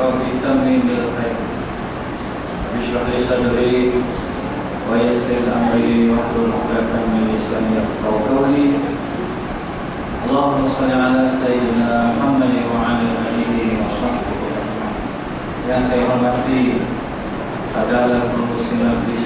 وبتمم بالخير اشرح لي صدري ويسر أمري واحلل عقدة من لساني يفقهوا قولي اللهم صل على سيدنا محمد وعلى آله وصحبه أجمعين. Yang saya hormati adalah pengurusi majlis,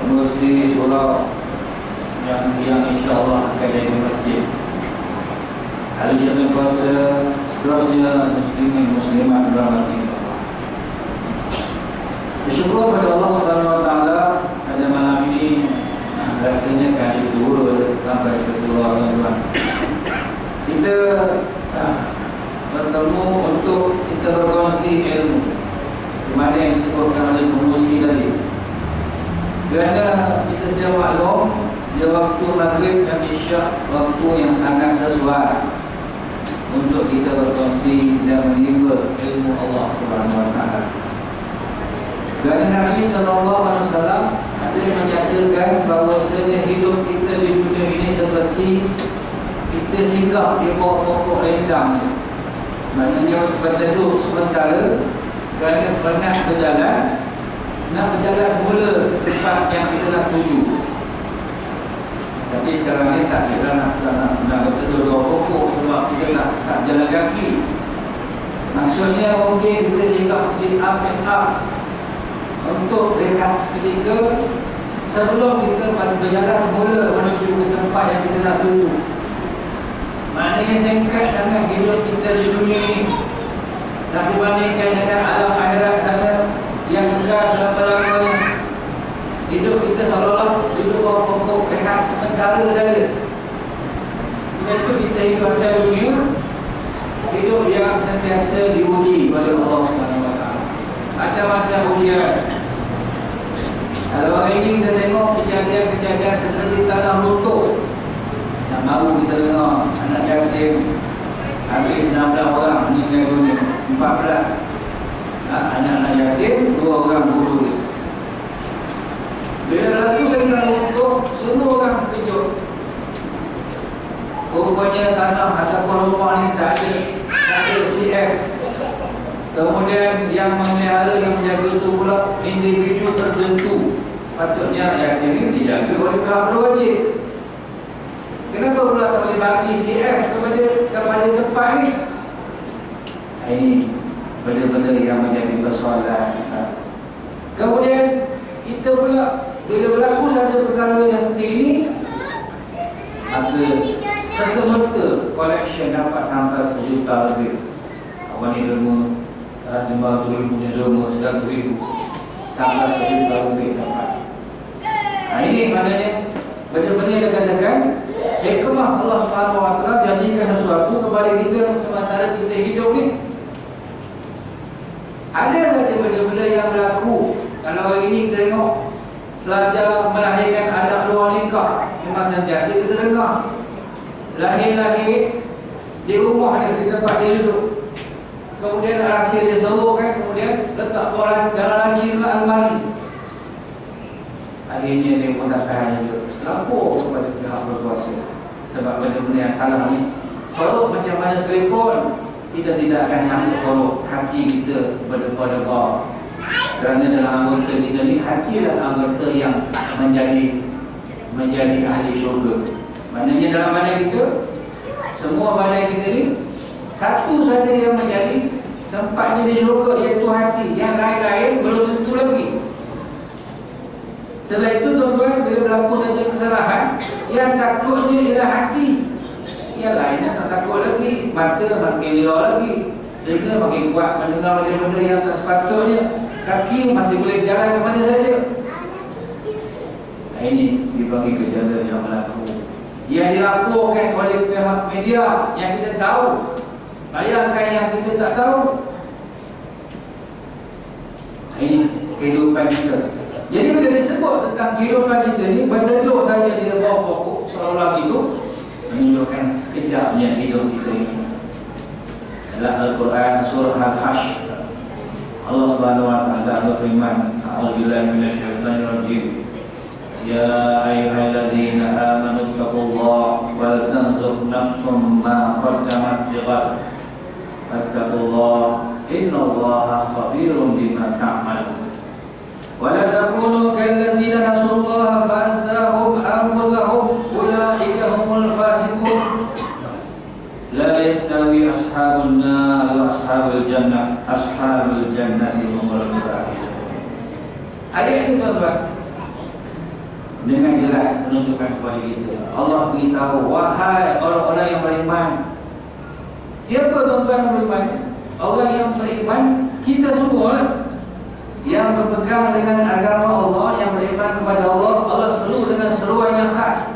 pengurusi surau yang insyaAllah akan jadi masjid. Hari Jumat puasa, seterusnya muslimin muslimat berahmati Allah. Bersyukur pada Allah Subhanahu Wa Taala pada malam ini rasanya kali kedua sampai ke seluruh tuan. Kita bertemu untuk kita berkongsi ilmu, di mana yang disebutkan oleh pengurusi tadi. Kerana kita sedia maklum, dia waktu maghrib dan isyak waktu yang sangat sesuai untuk kita berkongsi dan menimba ilmu Allah Subhanahu Wa Taala. Kerana Nabi SAW ada yang menyatakan bahawasanya hidup kita di dunia ini seperti kita singgah di pokok-pokok rendang. Maknanya berteduh sementara kerana penat berjalan, nak berjalan semula ke tempat yang kita nak tuju. Tapi sekarang ni tak kita nak berteduh dua pokok sebab kita tak jalan kaki. Maksudnya mungkin kita singgah di up and up untuk rehat seketika sebelum kita berjalan semula menuju ke tempat yang kita nak tuju. Maknanya singkat sangat hidup kita di dunia ini. Dan dibandingkan dengan alam akhirat sana yang kekal selama-lamanya, hidup kita seolah-olah duduk bawah pokok rehat sementara saja. Sebab itu kita hidup atas dunia, hidup yang sentiasa diuji oleh Allah SWT. Macam-macam ujian. Kalau hari ini kita tengok kejadian-kejadian seperti tanah runtuh, yang baru kita dengar anak yatim habis 16 orang meninggal dunia, 14 anak-anak yatim, 2 orang guru. Bila berlaku cerita runtuh, semua orang terkejut. Rupanya tanah ataupun rumah ni tak ada CF. Kemudian yang memelihara, yang menjaga itu pula individu tertentu. Patutnya yatim ini dijaga oleh pihak berwajib. Kenapa pula tak boleh bagi CF kepada tempat ni? Ini benda-benda yang menjadi persoalan. Kemudian kita pula bila berlaku satu perkara yang seperti ini, maka serta-merta collection dapat sampai 1 juta lebih. Awal ni derma 500,000 derma 100,000 sampai 1 juta lebih dapat. Ini maknanya benda-benda yang katakan hikmah Allah Subhanahu Wa Taala jadikan sesuatu kepada kita sementara kita hidup ni. Ada saja benda-benda yang berlaku. Kalau hari ini kita tengok pelajar melahirkan anak luar nikah, memang sentiasa kita dengar. Lahir-lahir di rumah dia, di tempat dia duduk. Kemudian hasil dia sorokkan, kemudian letak orang jalan lancir almari. Akhirnya dia pun tak tahan juga, lapor kepada pihak berkuasa. Sebab benda-benda yang salah ni, sorok macam mana sekalipun, kita tidak akan sanggup sorok hati kita berdebar-debar. Kerana dalam anggota kita ni, hati adalah anggota yang menjadi ahli syurga. Maknanya dalam badan kita, semua badan kita ni, satu saja yang menjadi tempatnya di syurga, iaitu hati. Yang lain-lain belum tentu lagi. Setelah itu tuan-tuan, bila berlaku saja kesalahan, yang takutnya ialah hati. Yang lainnya tak takut lagi. Mata makin liar lagi, telinga makin kuat mendengar benda-benda yang tak sepatutnya, kaki masih boleh jalan ke mana saja. Ini dibagi kejadian yang berlaku, yang dilaporkan oleh pihak media yang kita tahu. Bayangkan yang kita tak tahu. Ini kehidupan kita. Jadi bila disebut tentang kehidupan kita ni, berteduh saja di bawah pokok seolah-olah itu menunjukkan sekejapnya hidup kita ini. Dalam Al-Quran surah Al-Hashr, Allah Subhanahu Wa Taala berfirman, "A'udzubillahi minasyaitonir rajim. Ya ayyuhalladzina amanu taqullaha wal tanzur nafsum ma qaddamat lighad. Wattaqullaha innallaha khabirun bima ta'malun. Wa la takunu kalladzina nasullaha fa ansahum anfusahum ulaika humul fasiqun. La yastawi ashabun nar wa ashabul jannah, ashabul jannati humul faizun. Ayat ini tuan-tuan dengan jelas menunjukkan kepada kita, Allah beritahu, wahai orang-orang yang beriman. Siapa tuan-tuan yang beriman? Orang yang beriman, kita semua yang berpegang dengan agama Allah, yang beriman kepada Allah. Allah seru dengan seruan yang khas.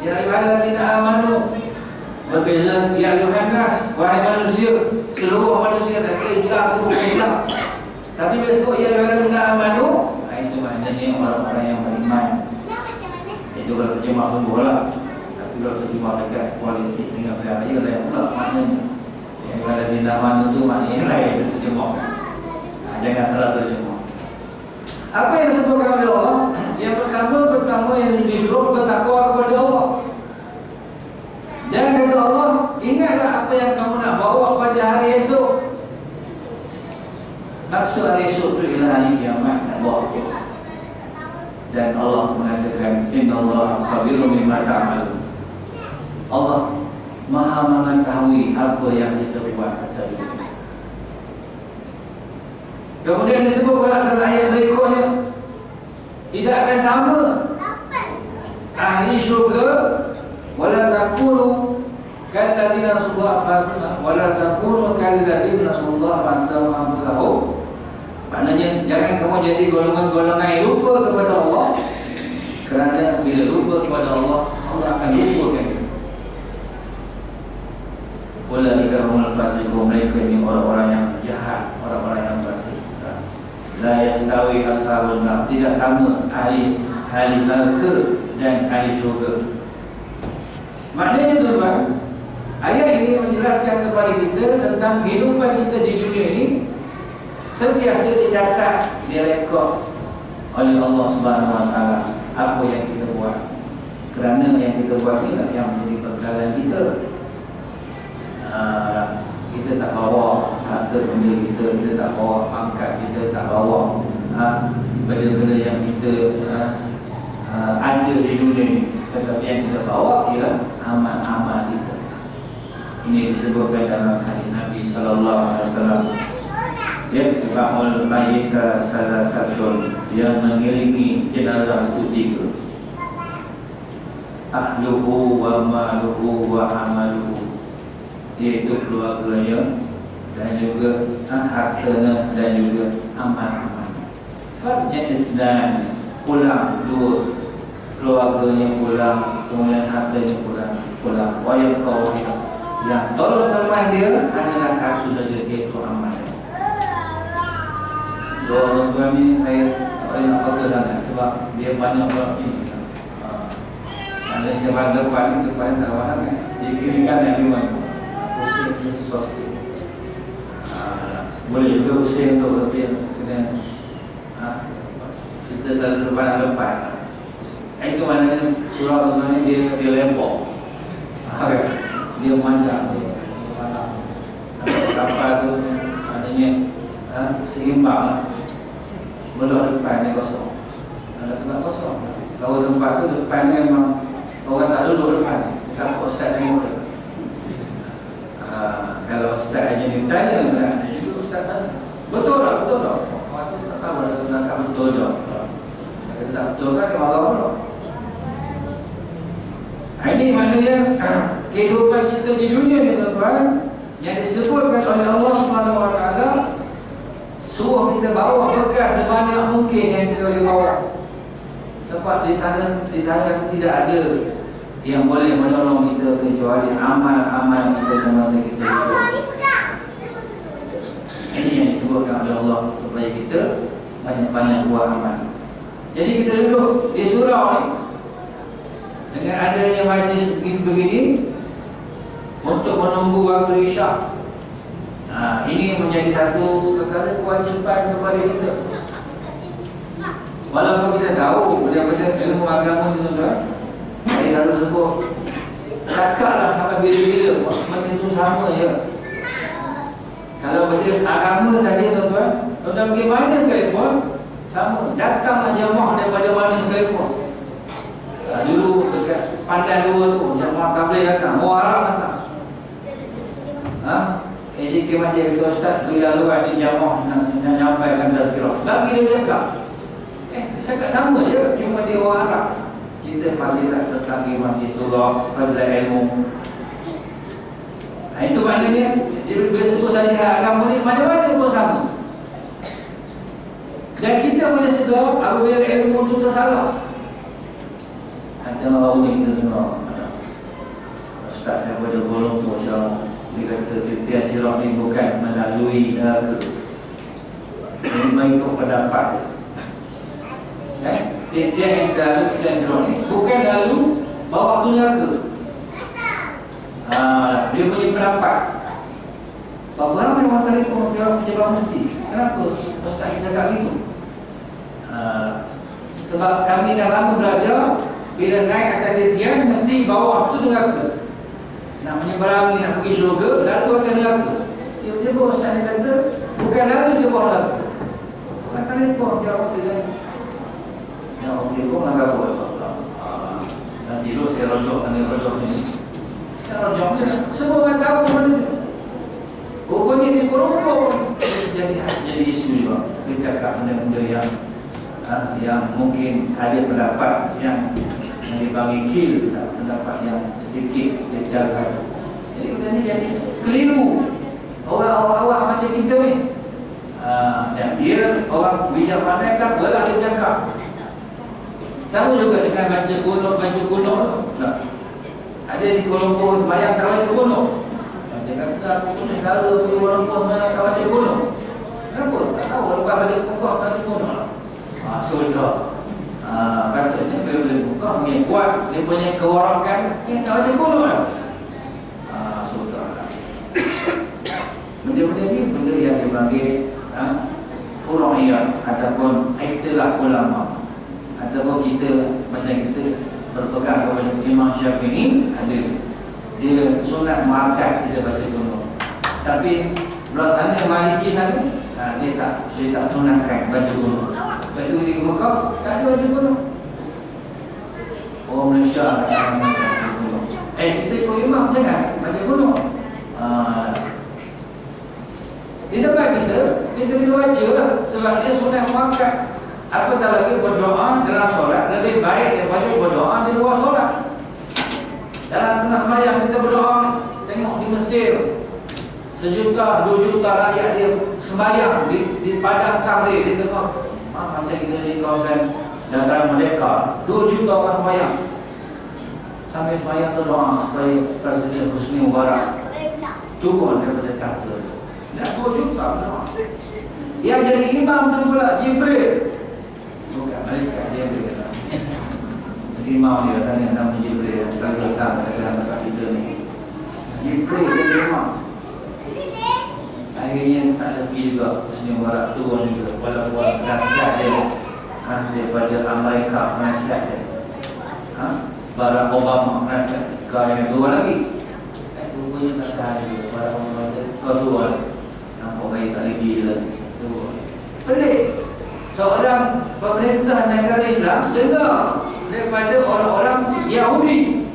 Ya ayyuhallazina amanu. Berbeza, ya ayyuhan nas, wahai manusia. Seluruh manusia tak kira Islam atau bukan Islam. Tapi bila sebut ya ayyuhallazina amanu, itu maknanya orang-orang yang beriman. Itu kalau terjemah semua lah. Tapi kalau terjemah dekat politik dengan beraya lain pula maknanya. Yang kalau zindaman itu maknanya lain terjemah. Jangan salah terjemah. Apa yang disebutkan oleh Allah? Yang pertama yang disuruh bertakwa kepada Allah. Jangan kata Allah, ingatlah apa yang kamu nak bawa pada hari esok. Maksud hari esok itu ialah hari kiamat, nak bawa apa? Dan Allah mengatakan, innallaha khabirun bima ta'malun. Allah Maha mengetahui apa yang kita buat pada hari ini. Kemudian disebut pula dalam ayat berikutnya, tidak akan sama ahli syurga, wala takunu kallazina nasullah fasma, wala takunu kallazina nasullah fasma. Maknanya jangan kamu jadi golongan-golongan yang lupa kepada Allah. Kerana bila lupa kepada Allah, Allah akan lupakan kita. Ulaika humul fasiqun, mereka ini orang-orang yang jahat, orang-orang yang fasik. La yastawi ashabun nar, tidak sama ahli neraka dan ahli syurga. Maknanya tuan-tuan, ayat ini menjelaskan kepada kita tentang kehidupan kita di dunia ini sentiasa dicatat, direkod oleh Allah Subhanahu Wa Taala apa yang kita buat. Kerana yang kita buat ni lah yang menjadi pegangan kita. Kita tak bawa harta benda kita tak bawa pangkat, kita tak bawa benda-benda yang kita ada di dunia ni. Tetapi yang kita bawa ialah amal-amal kita. Ini disebutkan dalam hadis Nabi sallallahu alaihi wasallam. Yatba'ul mayyita salasatun, yang mengiringi jenazah itu tiga. Ahluhu wa maluhu wa amaluhu, iaitu keluarganya dan juga hartanya dan juga amal-amalnya. Farja'is dan pulang dua, keluarganya pulang, kemudian hartanya pulang. Wayang kau yang tolong teman dia adalah satu saja, iaitu amalnya. Dua orang ni saya nak fokus sangat sebab dia banyak orang ni. Ada siapa depan itu depan tak mana kan? Dia kirikan yang lima itu. Usia sosial. Boleh juga usia untuk lebih kena. Kita selalu depan. Itu maknanya surau tu mana dia lempok. Dia manja. Kapal tu maknanya seimbang lah. Belum depannya kosong. Ada sebab kosong. Kalau tempat tu depannya memang orang tak duduk depan. Tak ustaz tengok dia. Kalau ustaz aja ditanya kan, itu ustaz tanya. Betul tak? Orang tu tak tahu ada nak betul tak. Kalau tak betul kan dia marah pula. Ini maknanya kehidupan kita di dunia ni tuan-tuan, yang disebutkan oleh Allah Subhanahu Wa Taala, suruh kita bawa bekal sebanyak mungkin yang kita boleh bawa. Sebab di sana tidak ada yang boleh menolong kita kecuali amal-amal kita semasa kita hidup. Ini yang disebutkan oleh Allah supaya kita banyak-banyak buat amal. Jadi kita duduk di surau ni dengan adanya majlis begini untuk menunggu waktu isyak. Ini menjadi satu perkara kewajipan kepada kita. Walaupun kita tahu benda-benda ilmu agama ni tuan-tuan, saya selalu sebut, cakaplah sampai bila-bila, macam itu sama je. Kalau benda agama saja tuan-tuan, tuan-tuan pergi mana sekalipun sama, datanglah jemaah daripada mana sekalipun. Dulu dekat Pandan 2 tu, jemaah tabligh datang, orang Arab datang. AJK masih kata Ustaz, bila lalu ada jemaah nak nyampaikan tazkirah, bagi dia cakap. Dia cakap sama je, cuma dia orang Arab. Cerita fadilat tentang di Masjid Surah, fadilat ilmu. Itu maknanya bila sebut saja agama ni mana-mana pun sama. Dan kita boleh sedar apabila ilmu itu tersalah. Macam orang ni kita dengar Ustaz daripada golong sosial, dia kata titian sirah ni bukan melalui neraka, ini mengikut pendapat. Titian yang lalu titian sirah ni bukan lalu bawa tu neraka. Dia punya pendapat. Berapa ramai orang telefon jawab pejabat mufti, kenapa Ustaz ni cakap gitu? Sebab kami dah lama belajar, bila naik atas titian mesti bawah tu neraka. Nak menyeberangi, nak pergi syurga, lalu akan neraka. Tiba-tiba Ustaz ni kata bukan lalu je bawah neraka. Orang telefon jawab tu kan. Ya Allah, telefon nak apa? Nanti dulu saya rojok ni. Semua orang tahu benda ni. Pokoknya di korupor jadi isu juga. Kita kat benda-benda yang mungkin ada pendapat yang dipanggil kill, pendapat yang sedikit dijaga. Jadi benda ni jadi keliru. Orang macam kita ni, yang dia orang bijak pandai tak apalah dia cakap. Sama juga dengan baju kuno. Ada di Kuala Lumpur sembahyang tarawih kuno. Dia kata aku punya saudara pergi Kuala Lumpur sembahyang tarawih kuno. Kenapa? Tak tahu, lepas balik buka pasti kuno lah. Sudah. Patutnya bila boleh buka mungkin kuat dia punya kewarakan yang tarawih kuno lah. Sudah. Benda-benda ni benda yang dipanggil furu'iyah ataupun ikhtilaf ulama. Ataupun kita macam kita berpegang kepada Imam Syafi'i, ada dia sunat muakkad kita baca kuno. Tapi belah sana Maliki sana, dia tak sunatkan baca kuno. Lepas tu di Mekah tak ada baca kuno. Orang Malaysia tak baca kuno. Kita ikut imam jangan baca kuno. Di depan kita kena baca lah, sebab dia sunat muakkad. Apatah lagi berdoa dalam solat lebih baik daripada berdoa di luar solat. Dalam tengah sembahyang kita berdoa, tengok di Mesir 1 juta, 2 juta rakyat dia sembahyang di padang Tahrir, di tengah macam kita di kawasan Dataran Merdeka, 2 juta orang sembahyang. Sampai sembahyang tu doa supaya Presiden Husni Mubarak turun daripada tahta. Dan 2 juta doa. Yang jadi imam tu pula Jibril. Bukan malaikat, dia berkata imam dia tanya nama Jibril yang selalu datang dalam tempat kita ni. Jibril dia imam. Akhirnya tak lebih juga Husni Mubarak turun juga, walaupun nasihat dia daripada Amerika, nasihat dia Barack Obama, nasihat kau yang dua lagi rupanya tak tahan juga. Barack Obama kau turun, nampak baik tak lagi lagi turun. Pelik. Seorang pemerintah negara Islam dengar daripada orang-orang Yahudi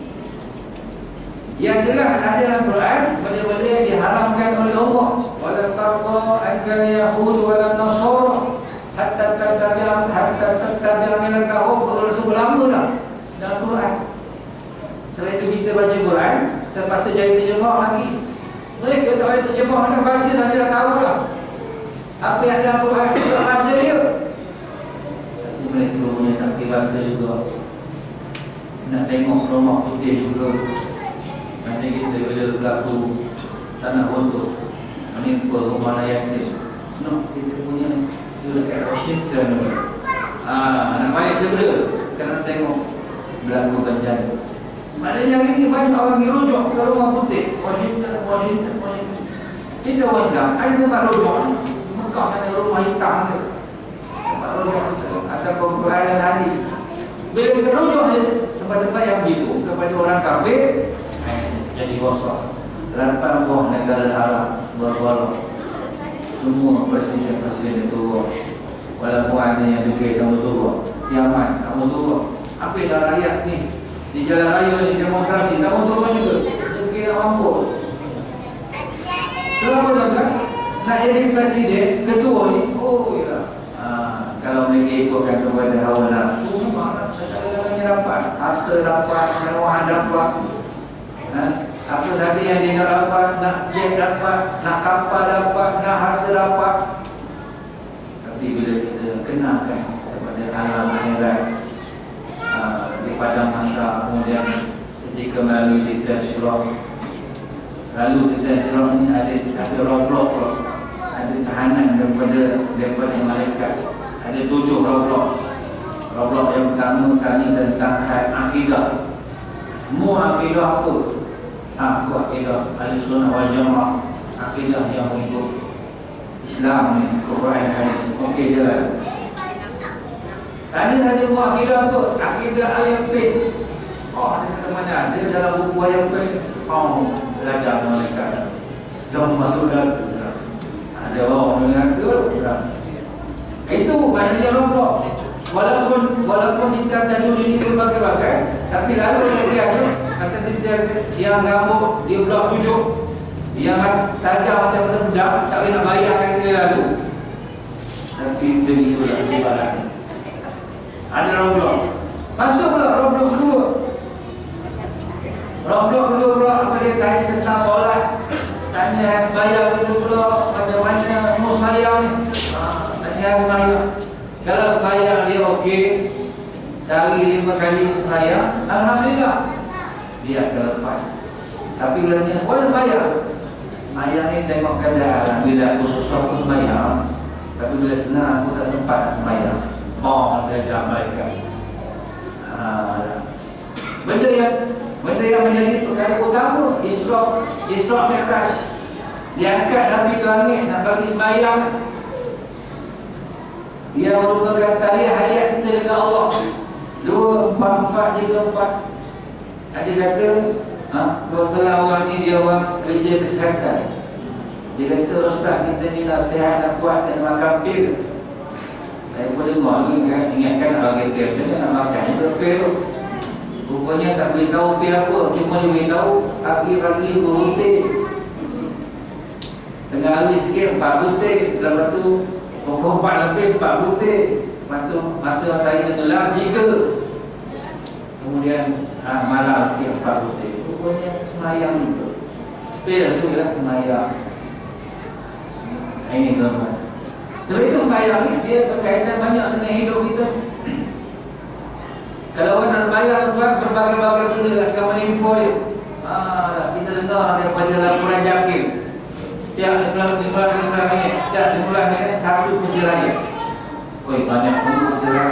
yang jelas ada dalam Quran benda-benda yang diharamkan oleh Allah. Wala tarda ankal yahud wala nasara hatta tattabi'a millatahum. Sebelum dah dalam Quran. Selain itu kita baca Quran, terpaksa jadi terjemah lagi. Mereka tak boleh terjemah, nak baca saja dah tahu dah apa yang ada dalam Quran, bahasa dia. Mereka punya takdir rasa juga. Nak tengok rumah putih juga. Macam kita bila berlaku tanah untuk menimpa rumah layak dia. Kita punya dekat Washington. Nak balik segera kerana tengok berlaku bencana. Maknanya yang ini banyak orang dirujuk ke rumah putih. Washington. Kita orang Islam ada tempat rujuk. Mekah sana rumah hitam ke. Tempat rujuk kita. Ataupun Quran hadis. Bila kita rujuk tempat-tempat yang begitu kepada orang kafir, jadi rosak. 8 buah negara haram bergolong. semua presiden-presiden itu turun. Walaupun ada yang degil kamu turun, kiamat kamu turun. Apa dah rakyat ni di jalan raya ni demonstrasi kamu turun juga. Degil nak mampu. Kenapa tuan-tuan? Nak jadi presiden, ketua ni, oh ya. Kalau mereka ikutkan kepada hawa nafsu, segala-galanya dapat, harta dapat, kemewahan dapat. Apa saja yang dia nak dapat, nak jet dapat, nak kapal dapat, nak harta dapat. Tapi bila kita kenakan kepada alam akhirat di padang mahsyar, kemudian ketika melalui titan sirat, lalu titan sirat ini ada roadblock, ada tahanan daripada malaikat. Ada 7 roadblock. Roadblock yang pertama kali tentang akidah. Semua akidah apa? Aku akidah Ahlussunnah wal Jamaah, akidah yang mengikut Islam ni, Quran hadis. Okey jalan. Tadi saja semua akidah apa? Akidah ayat faith. Oh, ada kata mana? Ada dalam buku ayat faith. Oh, belajar mereka. Dalam masuk dalam ada orang mengaku itu maknanya rombok. Walaupun kita tajuk ini berbagai-bagai, tapi lalu dia ada kata dia yang gambut dia belah pujuk, yang tajam macam pedang, tak boleh nak bayar kata dia lalu. Tapi begitulah ibarat. Ada rombok. Masuk pula rombok kedua. Rombok kedua pula apa dia tanya tentang solat. Tanya sembahyang kita pula macam mana mau sembahyang ni. Tanya sembahyang. Kalau sembahyang dia okey, sehari 5 kali sembahyang, alhamdulillah. Dia akan lepas. Tapi bila dia boleh sembahyang, sembahyang ni tengok keadaan. Bila aku susah aku sembahyang, tapi bila senang aku tak sempat sembahyang. Oh, belajar mereka. Benda yang menjadi perkara utama Isra' Mi'raj. Diangkat Nabi ke langit nak bagi sembahyang. Dia merupakan tali hayat kita dengan Allah. 2, 4, 4, 3, 4. Ada kata doktor awal ni dia orang kerja kesihatan. Dia kata ustaz kita ni nasihat nak buat dan makan pil. Saya pun dengar ni kan, ingatkan nak bagi pil macam mana nak makan juga pil. Rupanya tak beritahu pil apa, cuma dia beritahu pagi-pagi 2 butir, tengah hari sikit 4 butir, lepas tu pukul 4 lebih 4 butir, lepas tu masa matahari tenggelam 3, kemudian malam sikit 4 butir. Rupanya semayang juga. Pil tu ialah semayang. Ini tuan-tuan. Sebab itu sembahyang ni dia berkaitan banyak dengan hidup kita. Kalau orang tak sembahyang tuan, berbagai-bagai benda akan menimpa dia. Kita dengar daripada laporan Jakir. Setiap bulan ni satu penceraian. Oi, banyak pun penceraian.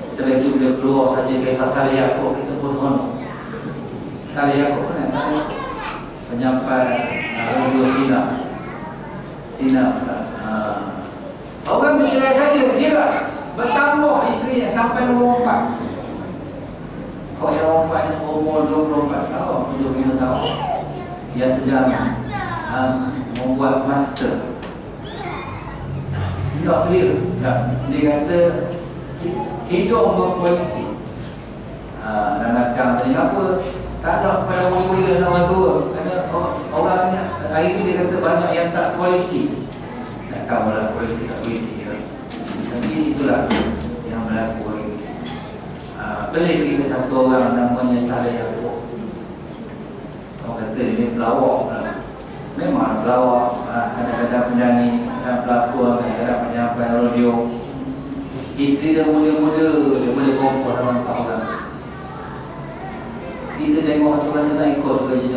Selagi bila keluar saja kisah Saleh Yaakob, kita pun honor. Saleh Yaakob kan penyampai radio Sina. Orang bercerai saja, dia bertambah isteri sampai nombor 4. Kalau yang nombor 4 ni umur 24 tahun, 75 tahun, dia sedang membuat master. Tidak clear. Dia kata hidup berkualiti. Dan naskah tadi apa? Tak ada pada mulia-mulia dan orang tua. Kerana orang ni hari ni dia kata banyak yang tak kualiti. Tak tahu lah kualiti tak kualiti. Tapi itulah yang berlaku hari ni. Pelik kita satu orang namanya Saleh Yaakob. Orang kata dia pelawak lah. Memang pelawak, kadang-kadang penyanyi, pelakon, kadang-kadang penyampai radio. Isteri dia muda-muda, dia boleh kompor dengan 4 orang. Kita tengok tu rasa nak ikut juga jejak